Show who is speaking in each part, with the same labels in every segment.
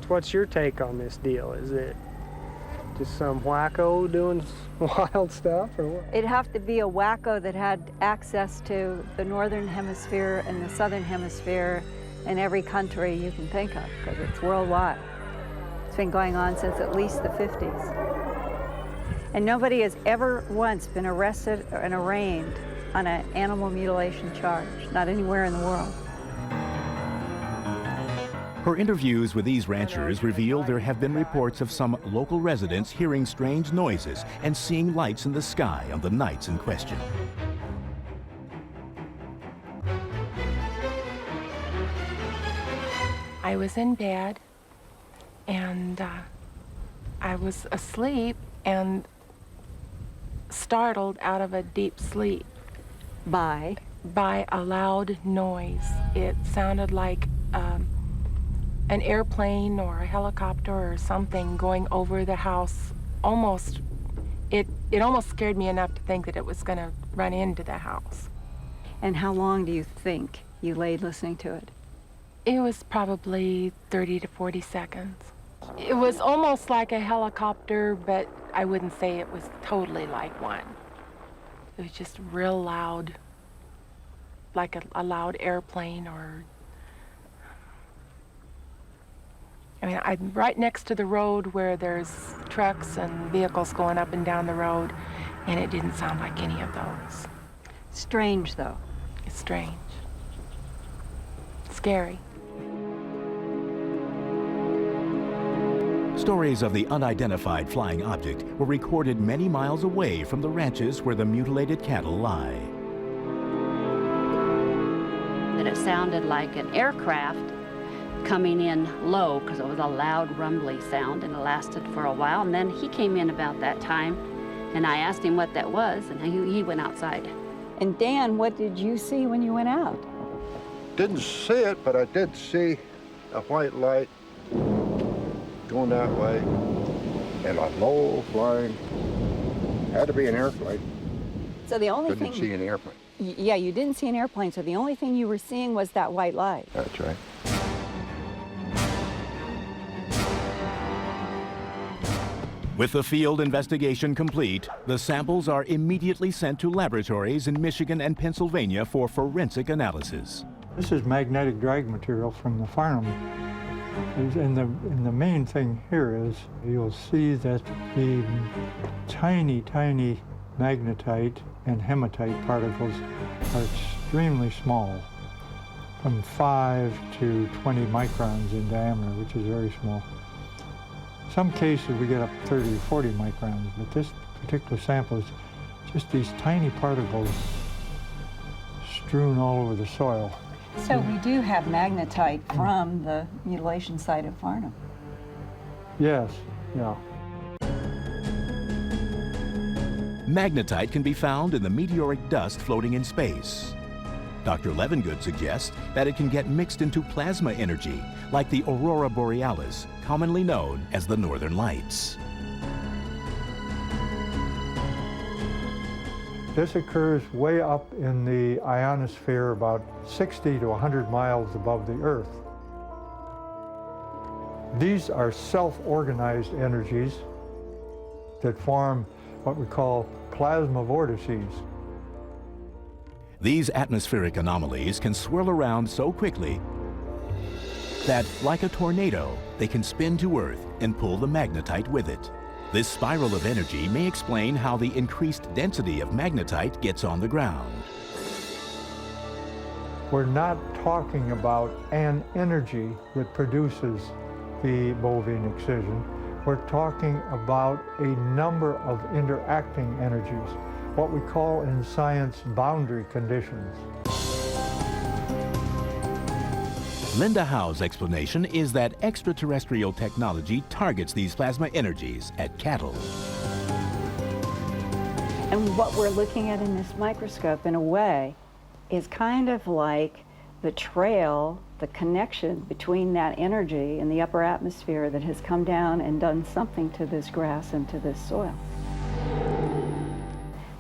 Speaker 1: What's your take on this deal? Is it just some wacko doing wild stuff, or what?
Speaker 2: It'd have to be a wacko that had access to the northern hemisphere and the southern hemisphere in every country you can think of, because it's worldwide. It's been going on since at least the 50s. And nobody has ever once been arrested and arraigned on an animal mutilation charge, not anywhere in the world.
Speaker 3: Her interviews with these ranchers reveal there have been reports of some local residents hearing strange noises and seeing lights in the sky on the nights in question.
Speaker 4: I was in bed, and I was asleep and startled out of a deep sleep.
Speaker 2: By
Speaker 4: a loud noise. It sounded like an airplane or a helicopter or something going over the house. It almost scared me enough to think that it was going to run into the house.
Speaker 2: And how long do you think you lay listening to it?
Speaker 4: It was probably 30 to 40 seconds. It was almost like a helicopter, but I wouldn't say it was totally like one. It was just real loud, like a loud airplane or... I mean, I'm right next to the road where there's trucks and vehicles going up and down the road, and it didn't sound like any of those.
Speaker 2: Strange, though.
Speaker 4: It's strange. Scary.
Speaker 3: Stories of the unidentified flying object were recorded many miles away from the ranches where the mutilated cattle lie.
Speaker 5: That it sounded like an aircraft coming in low, because it was a loud rumbly sound, and it lasted for a while. And then he came in about that time, and I asked him what that was, and he went outside.
Speaker 2: And Dan, what did you see when you went out?
Speaker 6: Didn't see it, but I did see a white light going that way, and a low flying, had to be an airplane.
Speaker 2: So the only
Speaker 6: Couldn't see an airplane.
Speaker 2: Yeah, you didn't see an airplane, so the only thing you were seeing was that white light.
Speaker 6: That's right.
Speaker 3: With the field investigation complete, the samples are immediately sent to laboratories in Michigan and Pennsylvania for forensic analysis.
Speaker 7: This is magnetic drag material from the Farnham. And the main thing here is you'll see that the tiny, tiny magnetite and hematite particles are extremely small, from 5 to 20 microns in diameter, which is very small. Some cases we get up 30 to 40 microns, but this particular sample is just these tiny particles strewn all over the soil.
Speaker 2: So we do have magnetite from the mutilation site at Farnham.
Speaker 7: Yes, yeah.
Speaker 3: Magnetite can be found in the meteoric dust floating in space. Dr. Levengood suggests that it can get mixed into plasma energy, like the aurora borealis, commonly known as the Northern Lights.
Speaker 7: This occurs way up in the ionosphere, about 60 to 100 miles above the Earth. These are self-organized energies that form what we call plasma vortices.
Speaker 3: These atmospheric anomalies can swirl around so quickly that, like a tornado, they can spin to Earth and pull the magnetite with it. This spiral of energy may explain how the increased density of magnetite gets on the ground.
Speaker 7: We're not talking about an energy that produces the bovine excision. We're talking about a number of interacting energies, what we call in science boundary conditions.
Speaker 3: Linda Howe's explanation is that extraterrestrial technology targets these plasma energies at cattle.
Speaker 2: And what we're looking at in this microscope, in a way, is kind of like the trail, the connection between that energy in the upper atmosphere that has come down and done something to this grass and to this soil.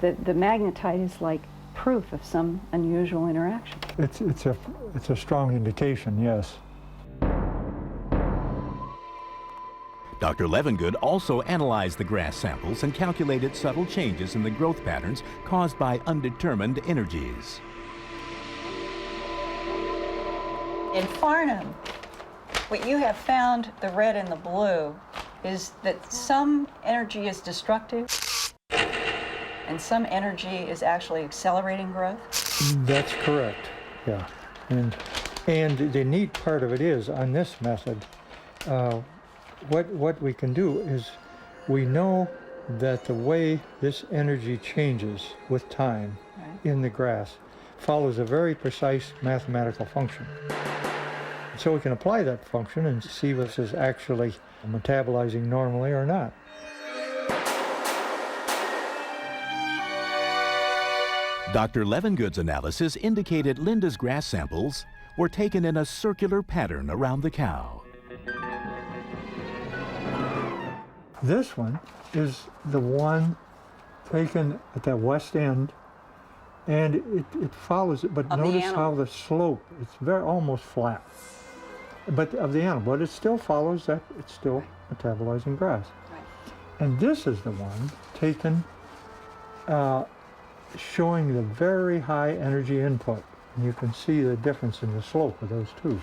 Speaker 2: The magnetite is like proof of some unusual interaction.
Speaker 7: It's a strong indication, yes.
Speaker 3: Dr. Levengood also analyzed the grass samples and calculated subtle changes in the growth patterns caused by undetermined energies.
Speaker 2: In Farnham, what you have found, the red and the blue, is that some energy is destructive and some energy is actually accelerating growth?
Speaker 7: That's correct, yeah. And the neat part of it is, on this method, what we can do is we know that the way this energy changes with time in the grass follows a very precise mathematical function. So we can apply that function and see if this is actually metabolizing normally or not.
Speaker 3: Dr. Levengood's analysis indicated Linda's grass samples were taken in a circular pattern around the cow.
Speaker 7: This one is the one taken at the west end, and it follows it, but notice how the slope, it's almost flat. But of the animal, but it still follows that, it's still metabolizing grass.
Speaker 2: Right.
Speaker 7: And this is the one taken showing the very high energy input. And you can see the difference in the slope of those two.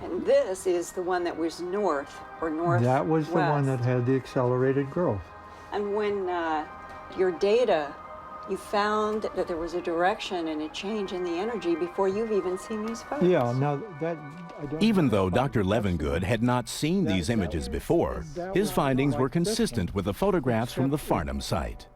Speaker 2: And this is the one that was north or northwest.
Speaker 7: That was the one that had the accelerated growth.
Speaker 2: And when your data, you found that there was a direction and a change in the energy before you've even seen these photos.
Speaker 7: Yeah, now that...
Speaker 3: Even though Dr. Levengood had not seen these images before, his findings were consistent with the photographs from the Farnham site.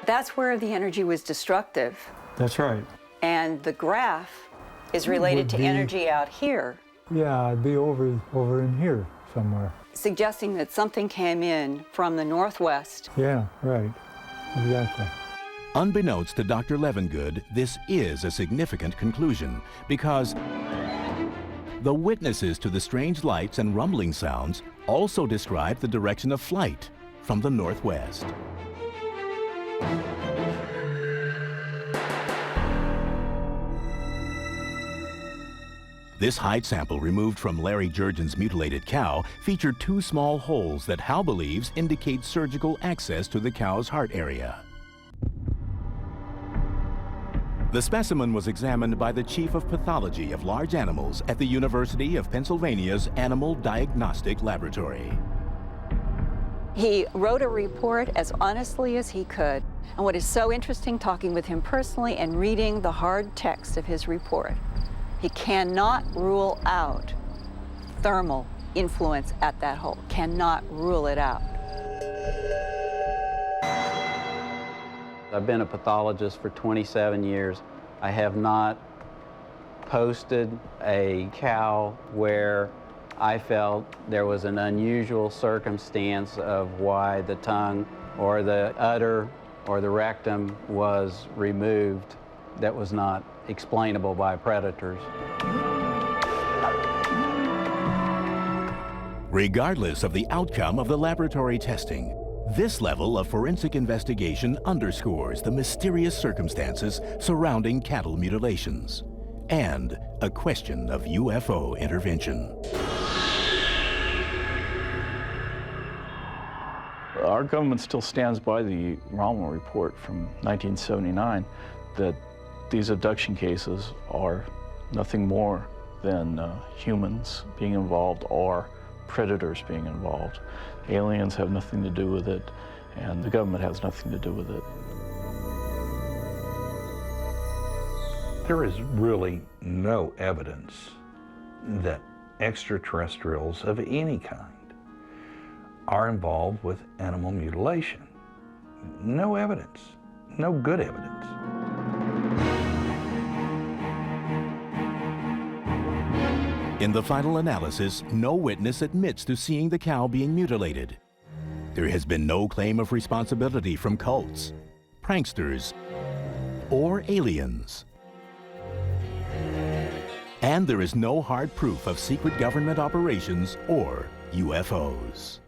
Speaker 2: That's where the energy was destructive.
Speaker 7: That's right.
Speaker 2: And the graph is related to energy out here.
Speaker 7: Yeah, it'd be over in here somewhere.
Speaker 2: Suggesting that something came in from the northwest.
Speaker 7: Yeah, right. Exactly.
Speaker 3: Unbeknownst to Dr. Levengood, this is a significant conclusion because the witnesses to the strange lights and rumbling sounds also described the direction of flight from the northwest. This hide sample removed from Larry Jurgen's mutilated cow featured two small holes that Hal believes indicate surgical access to the cow's heart area. The specimen was examined by the Chief of Pathology of Large Animals at the University of Pennsylvania's Animal Diagnostic Laboratory.
Speaker 2: He wrote a report as honestly as he could. And what is so interesting, talking with him personally and reading the hard text of his report, he cannot rule out thermal influence at that hole. Cannot rule it out.
Speaker 8: I've been a pathologist for 27 years. I have not posted a cow where I felt there was an unusual circumstance of why the tongue or the udder or the rectum was removed that was not explainable by predators.
Speaker 3: Regardless of the outcome of the laboratory testing, this level of forensic investigation underscores the mysterious circumstances surrounding cattle mutilations and a question of UFO intervention.
Speaker 9: Our government still stands by the Rommel report from 1979 that these abduction cases are nothing more than humans being involved or predators being involved. Aliens have nothing to do with it, and the government has nothing to do with it.
Speaker 10: There is really no evidence that extraterrestrials of any kind are involved with animal mutilation. No evidence, no good evidence.
Speaker 3: In the final analysis, no witness admits to seeing the cow being mutilated. There has been no claim of responsibility from cults, pranksters, or aliens. And there is no hard proof of secret government operations or UFOs.